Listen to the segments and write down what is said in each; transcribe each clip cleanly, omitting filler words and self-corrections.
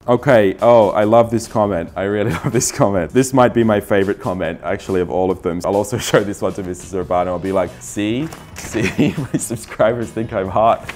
Okay, oh, I love this comment. I really love this comment. This might be my favorite comment, actually, of all of them. I'll also show this one to Mrs. Urbano. I'll be like, see, my subscribers think I'm hot.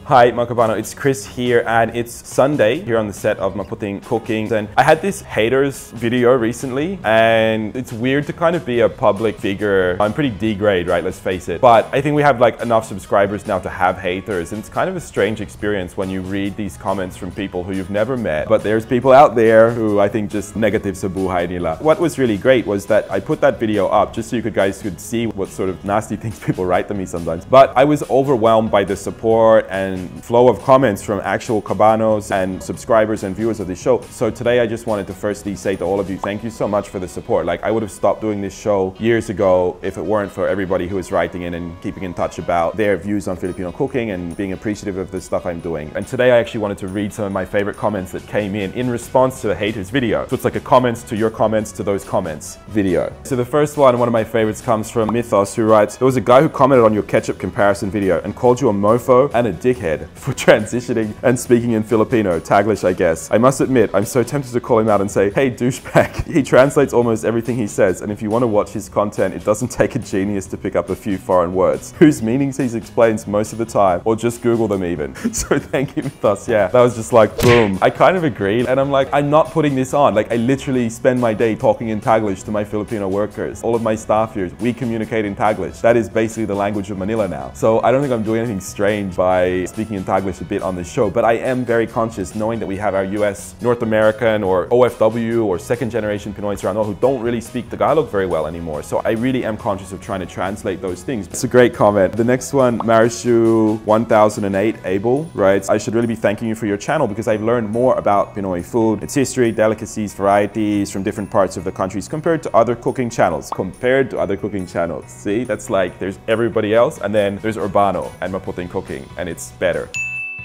Hi, mga kabano, it's Chris here, and it's Sunday here on the set of Maputing Cooking. And I had this haters video recently, and it's weird to kind of be a public figure. I'm pretty D-grade, right? Let's face it. But I think we have like enough subscribers now to have haters, and it's kind of a strange experience when you read these comments from people who you've never met. But there's people out there who I think just negative sa buhay nila. What was really great was that I put that video up just so you guys could see what sort of nasty things people write to me sometimes. But I was overwhelmed by the support and flow of comments from actual cabanos and subscribers and viewers of the show. So today I just wanted to firstly say to all of you, thank you so much for the support. Like, I would have stopped doing this show years ago if it weren't for everybody who is writing in and keeping in touch about their views on Filipino cooking and being appreciative of the stuff I'm doing. And today I actually wanted to read some of my favorite comments that came in response to the haters video. So it's like a comments to your comments to those comments video. So the first one of my favorites comes from Mythos, who writes, there was a guy who commented on your ketchup comparison video and called you a mofo and a dickhead for transitioning and speaking in Filipino, Taglish I guess. I must admit, I'm so tempted to call him out and say, hey douchebag. He translates almost everything he says, and if you want to watch his content, it doesn't take a genius to pick up a few foreign words, whose meanings he explains most of the time, or just Google them even. So thank you, Mythos. Yeah, that was just like, boom. I kind of agree, and I'm like, I'm not putting this on. Like, I literally spend my day talking in Taglish to my Filipino workers. All of my staff here, we communicate in Taglish. That is basically the language of Manila now. So I don't think I'm doing anything strange by speaking in Taglish a bit on this show, but I am very conscious knowing that we have our US, North American, or OFW, or second generation Pinoy Serrano who don't really speak Tagalog very well anymore. So I really am conscious of trying to translate those things. It's a great comment. The next one, Marishu 1008 Abel writes, I should really be thanking you for your channel because I've learned more about Pinoy food, its history, delicacies, varieties from different parts of the countries compared to other cooking channels. Compared to other cooking channels. See, that's like, there's everybody else, and then there's Urbano and Maputing Cooking, and it's better.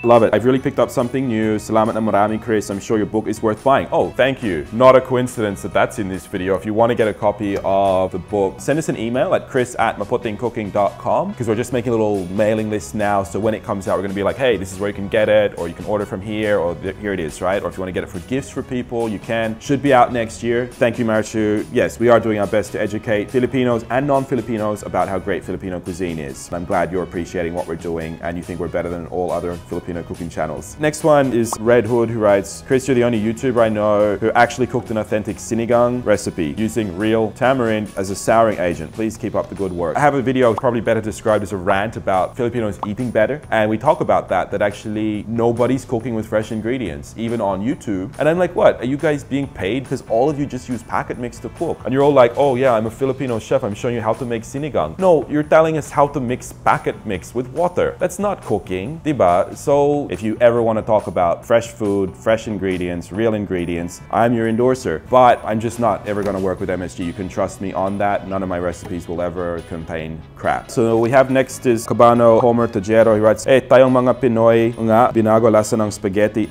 Love it. I've really picked up something new. Salamat na marami, Chris. I'm sure your book is worth buying. Oh, thank you. Not a coincidence that that's in this video. If you want to get a copy of the book, send us an email at chris@maputingcooking.com, because we're just making a little mailing list now. So when it comes out, we're going to be like, hey, this is where you can get it, or you can order from here, or here it is, right? Or if you want to get it for gifts for people, you can. Should be out next year. Thank you, Marishu. Yes, we are doing our best to educate Filipinos and non-Filipinos about how great Filipino cuisine is. I'm glad you're appreciating what we're doing and you think we're better than all other Filipino cooking channels. Next one is Red Hood, who writes, Chris, you're the only YouTuber I know who actually cooked an authentic sinigang recipe using real tamarind as a souring agent. Please keep up the good work. I have a video probably better described as a rant about Filipinos eating better, and we talk about that actually nobody's cooking with fresh ingredients, even on YouTube. And I'm like, what? Are you guys being paid? Because all of you just use packet mix to cook. And you're all like, oh yeah, I'm a Filipino chef, I'm showing you how to make sinigang. No, you're telling us how to mix packet mix with water. That's not cooking, diba? So if you ever want to talk about fresh food, fresh ingredients, real ingredients, I'm your endorser. But I'm just not ever going to work with MSG. You can trust me on that. None of my recipes will ever contain crap. So we have next is Cabana Homer Tajero. He writes, tayong mga Pinoy nga binago lasa ng spaghetti.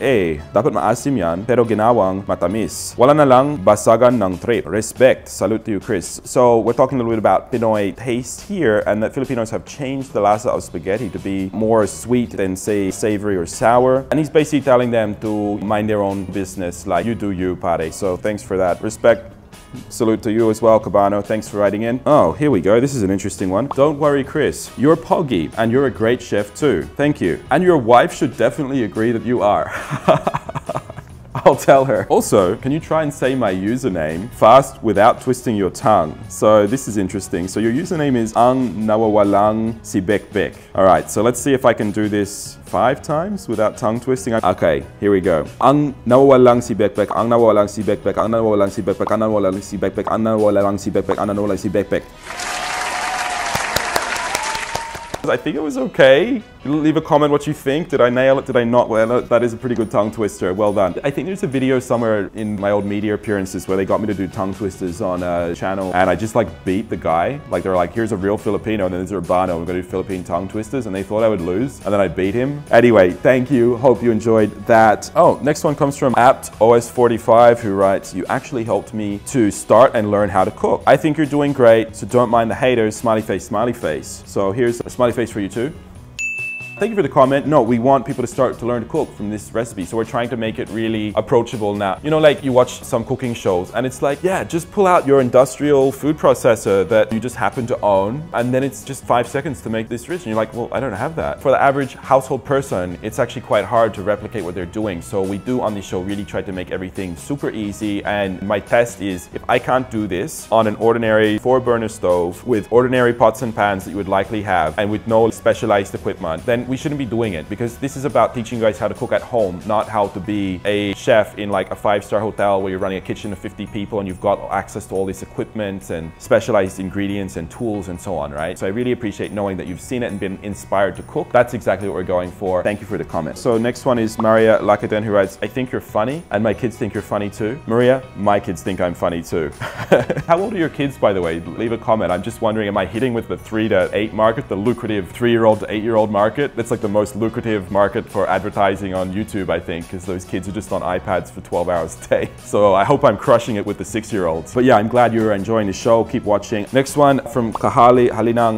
Dapat maasim yan, pero ginawang matamis. Wala na lang basagan ng trip. Respect. Salute to you, Chris. So we're talking a little bit about Pinoy taste here, and that Filipinos have changed the lasa of spaghetti to be more sweet than, say, savory or sour, and he's basically telling them to mind their own business, like you do you, pare. So thanks for that. Respect. Salute to you as well, Cabano. Thanks for writing in. Oh, here we go. This is an interesting one. Don't worry, Chris. You're Poggi, and you're a great chef too. Thank you. And your wife should definitely agree that you are. I'll tell her. Also, can you try and say my username fast without twisting your tongue? So this is interesting. So your username is ang nawawalang si Bekbek. All right, so let's see if I can do this 5 times without tongue twisting. Okay, here we go. Ang nawawalang si Bekbek, ang nawawalang si Bekbek, ang nawawalang si Bekbek, ang nawawalang si Bekbek, ang nawawalang si Bekbek, ang nawawalang si Bekbek. I think it was okay. Leave a comment what you think. Did I nail it? Did I not? Well, that is a pretty good tongue twister. Well done. I think there's a video somewhere in my old media appearances where they got me to do tongue twisters on a channel, and I just like beat the guy. Like they're like, here's a real Filipino, and then there's Urbano. We're gonna do Philippine tongue twisters, and they thought I would lose, and then I beat him. Anyway, thank you. Hope you enjoyed that. Oh, next one comes from AptOS45, who writes, you actually helped me to start and learn how to cook. I think you're doing great, so don't mind the haters. Smiley face, smiley face. So here's a smiley face for you too. Thank you for the comment. No, we want people to start to learn to cook from this recipe. So we're trying to make it really approachable now. You know, like you watch some cooking shows and it's like, yeah, just pull out your industrial food processor that you just happen to own. And then it's just 5 seconds to make this rich. And you're like, well, I don't have that. For the average household person, it's actually quite hard to replicate what they're doing. So we do on the show really try to make everything super easy. And my test is, if I can't do this on an ordinary 4-burner stove with ordinary pots and pans that you would likely have and with no specialized equipment, then we shouldn't be doing it, because this is about teaching you guys how to cook at home, not how to be a chef in like a 5-star hotel where you're running a kitchen of 50 people and you've got access to all this equipment and specialized ingredients and tools and so on, right? So I really appreciate knowing that you've seen it and been inspired to cook. That's exactly what we're going for. Thank you for the comment. So next one is Maria Lakaden, who writes, I think you're funny and my kids think you're funny too. Maria, my kids think I'm funny too. How old are your kids, by the way? Leave a comment. I'm just wondering, am I hitting with the 3 to 8 market, the lucrative 3-year-old to 8-year-old market? That's like the most lucrative market for advertising on YouTube, I think, because those kids are just on iPads for 12 hours a day. So I hope I'm crushing it with the 6-year-olds. But yeah, I'm glad you're enjoying the show. Keep watching. Next one from Kigali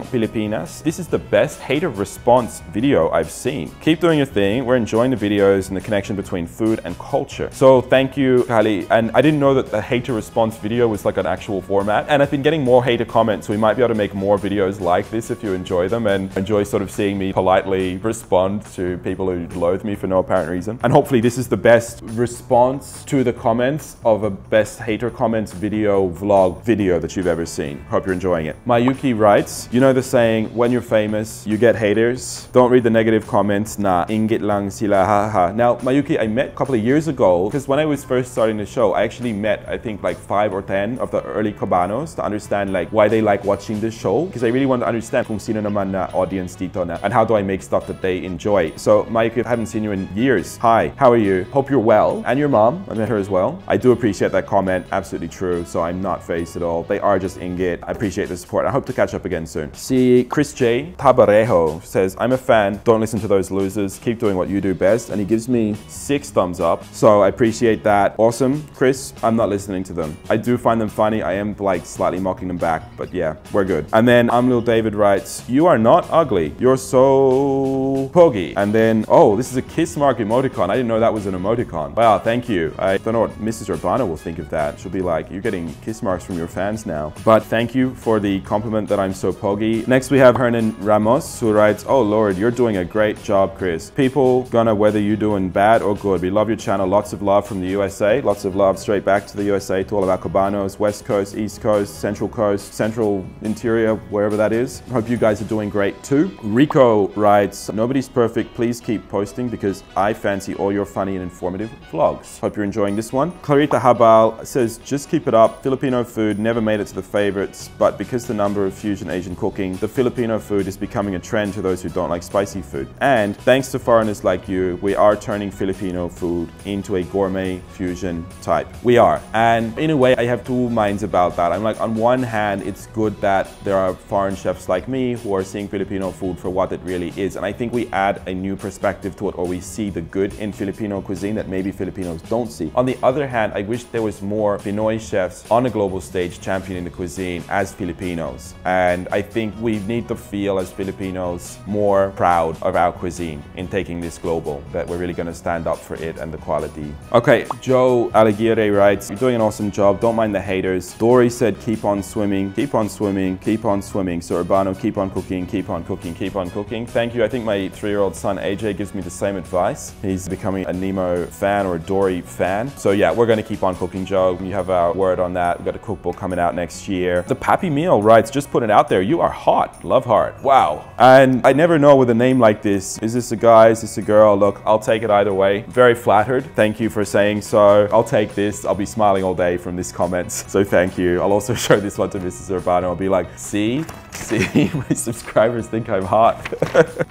Filipinas. This is the best hater response video I've seen. Keep doing your thing. We're enjoying the videos and the connection between food and culture. So thank you, Kali. And I didn't know that the hater response video was like an actual format. And I've been getting more hater comments, so we might be able to make more videos like this if you enjoy them and enjoy sort of seeing me politely respond to people who loathe me for no apparent reason. And hopefully this is the best response to the comments of a best hater comments video vlog video that you've ever seen. Hope you're enjoying it. My Yuki writes, you know the saying, when you're famous, you get haters. Don't read the negative comments. Nah, ingit lang sila, haha. Now, Mayuki, I met a couple of years ago, because when I was first starting the show, I actually met, I think, like 5 or 10 of the early kabanos to understand like why they like watching this show, because I really want to understand kung sino naman na audience dito na, and how do I make stuff that they enjoy. So, Mayuki, I haven't seen you in years. Hi, how are you? Hope you're well. And your mom, I met her as well. I do appreciate that comment, absolutely true, so I'm not phased at all. They are just ingit. I appreciate the support. I hope to catch up again soon. See, Chris J. Tabarejo says, I'm a fan. Don't listen to those losers. Keep doing what you do best. And he gives me 6 thumbs up. So I appreciate that. Awesome. Chris, I'm not listening to them. I do find them funny. I am like slightly mocking them back, but yeah, we're good. And then Lil David writes, you are not ugly. You're so Poggi. And then, oh, this is a kiss mark emoticon. I didn't know that was an emoticon. Wow, thank you. I don't know what Mrs. Urbano will think of that. She'll be like, you're getting kiss marks from your fans now. But thank you for the compliment that I'm so Poggi. Next we have Hernan Ramos, who writes, oh Lord, you're doing a great job, Chris. People gonna whether you're doing bad or good. We love your channel. Lots of love from the USA. Lots of love straight back to the USA, to all of our cabanos, West Coast, East Coast, Central Coast, Central Interior, wherever that is. Hope you guys are doing great too. Rico writes, nobody's perfect. Please keep posting because I fancy all your funny and informative vlogs. Hope you're enjoying this one. Korey Cahaba says, just keep it up. Filipino food never made it to the favorites, but because the number of fusion Asian cooking, the Filipino food is becoming a trend to those who don't like spicy food. And thanks to foreigners like you, we are turning Filipino food into a gourmet fusion type. We are. And in a way, I have 2 minds about that. I'm like, on one hand, it's good that there are foreign chefs like me who are seeing Filipino food for what it really is. And I think we add a new perspective to it, or we see the good in Filipino cuisine that maybe Filipinos don't see. On the other hand, I wish there was more Pinoy chefs on a global stage championing the cuisine as Filipinos. And I think we need to feel as Filipinos more proud of our cuisine in taking this global, that we're really going to stand up for it and the quality. Okay, Joe Alighieri writes, you're doing an awesome job. Don't mind the haters. Dory said, keep on swimming, keep on swimming, keep on swimming. So Urbano, keep on cooking, keep on cooking, keep on cooking. Thank you. I think my 3-year-old son AJ gives me the same advice. He's becoming a Nemo fan or a Dory fan. So yeah, we're going to keep on cooking, Joe. You have our word on that. We've got a cookbook coming out next year. The Pappy Meal writes, just put it out there. You are hot. Love heart. Wow. And I never know with a name like this. Is this a guy? Is this a girl? Look, I'll take it either way. Very flattered. Thank you for saying so. I'll take this. I'll be smiling all day from these comments. So thank you. I'll also show this one to Mrs. Urbano. I'll be like, see, my subscribers think I'm hot.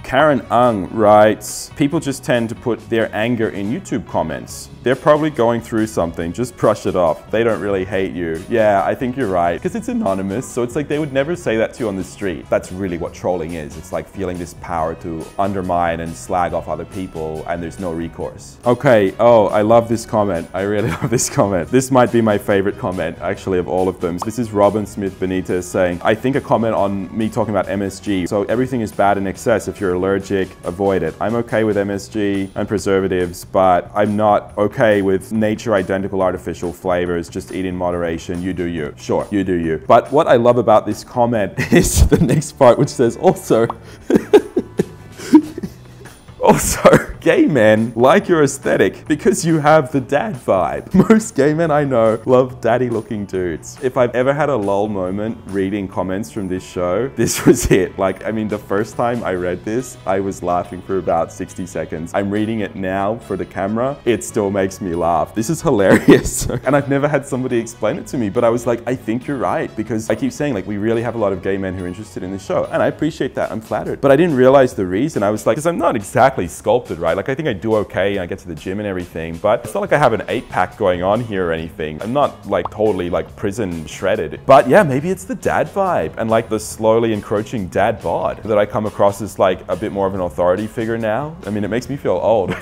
Karen Ang writes, people just tend to put their anger in YouTube comments. They're probably going through something. Just brush it off. They don't really hate you. Yeah, I think you're right. Because it's anonymous, so it's like they would never say that to you on the street. That's really what trolling is. It's like feeling this power to undermine and slag off other people, and there's no recourse. Okay, oh, I love this comment. I really love this comment. This might be my favorite comment, actually, of all of them. This is Robin Smith Benitez saying, I think a comment on me talking about MSG. So everything is bad in excess if you're allergic, avoid it. I'm okay with MSG and preservatives, but I'm not okay with nature identical artificial flavors. Just eat in moderation. You do you. Sure, you do you. But what I love about this comment is the next part, which says also, gay men like your aesthetic because you have the dad vibe. Most gay men I know love daddy looking dudes. If I've ever had a lull moment reading comments from this show, this was it. Like, I mean, the first time I read this, I was laughing for about 60 seconds. I'm reading it now for the camera. It still makes me laugh. This is hilarious. And I've never had somebody explain it to me, but I was like, I think you're right, because I keep saying, like, we really have a lot of gay men who are interested in the show. And I appreciate that. I'm flattered. But I didn't realize the reason. I was like, because I'm not exactly sculpted, right? Like, I think I do okay and I get to the gym and everything, but it's not like I have an 8-pack going on here or anything. I'm not like totally like prison shredded. But yeah, maybe it's the dad vibe and like the slowly encroaching dad bod that I come across as like a bit more of an authority figure now. I mean, it makes me feel old.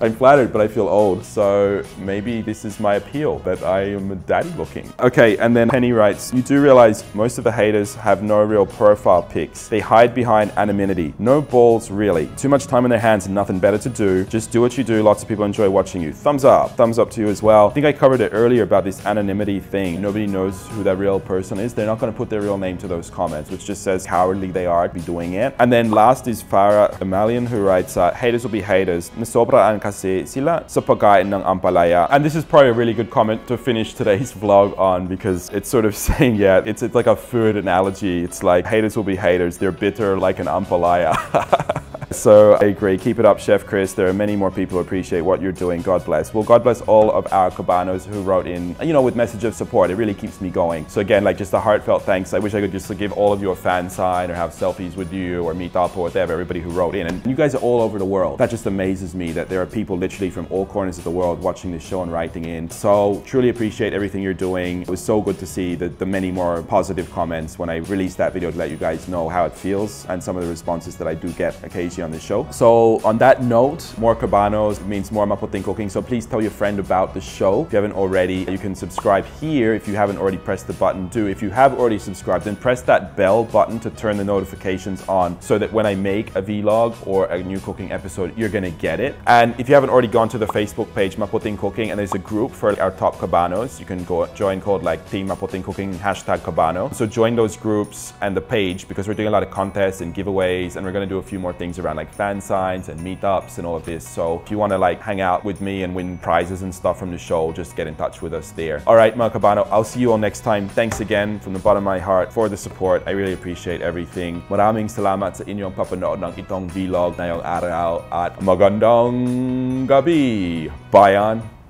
I'm flattered, but I feel old. So maybe this is my appeal, that I am daddy looking. Okay, and then Penny writes, you do realize most of the haters have no real profile pics. They hide behind anonymity. No balls, really. Too much time on their hands and nothing better to do. Just do what you do. Lots of people enjoy watching you. Thumbs up. Thumbs up to you as well. I think I covered it earlier about this anonymity thing. Nobody knows who that real person is. They're not going to put their real name to those comments, which just says cowardly they are to be doing it. And then last is Fara Chameleon, who writes, haters will be haters. Nasobraan kasi sila sa pagkain ng ampalaya. And this is probably a really good comment to finish today's vlog on, because it's sort of saying, yeah, it's like a food analogy. It's like haters will be haters. They're bitter like an ampalaya. So I agree. Keep it up, Chef Chris. There are many more people who appreciate what you're doing. God bless. Well, God bless all of our cabanos who wrote in, you know, with message of support. It really keeps me going. So again, like, just a heartfelt thanks. I wish I could just give all of you a fan sign or have selfies with you or meet up or whatever, everybody who wrote in. And you guys are all over the world. That just amazes me that there are people literally from all corners of the world watching this show and writing in. So truly appreciate everything you're doing. It was so good to see the many more positive comments when I released that video to let you guys know how it feels and some of the responses that I do get occasionally on the show. So on that note, more cabanos means more maputing cooking. So please tell your friend about the show. If you haven't already, you can subscribe here. If you haven't already pressed the button, do. If you have already subscribed, then press that bell button to turn the notifications on so that when I make a vlog or a new cooking episode, you're gonna get it. And if you haven't already gone to the Facebook page, Maputing Cooking, and there's a group for our top cabanos, you can go join called like Team Maputing Cooking, #cabano. So join those groups and the page, because we're doing a lot of contests and giveaways, and we're gonna do a few more things around like fan signs and meetups and all of this. So if you want to like hang out with me and win prizes and stuff from the show, just get in touch with us there. All right, mga kabano, I'll see you all next time. Thanks again from the bottom of my heart for the support. I really appreciate everything. Maraming salamat sa inyong papanood ng itong vlog ngayong araw at magandang gabi, bayan.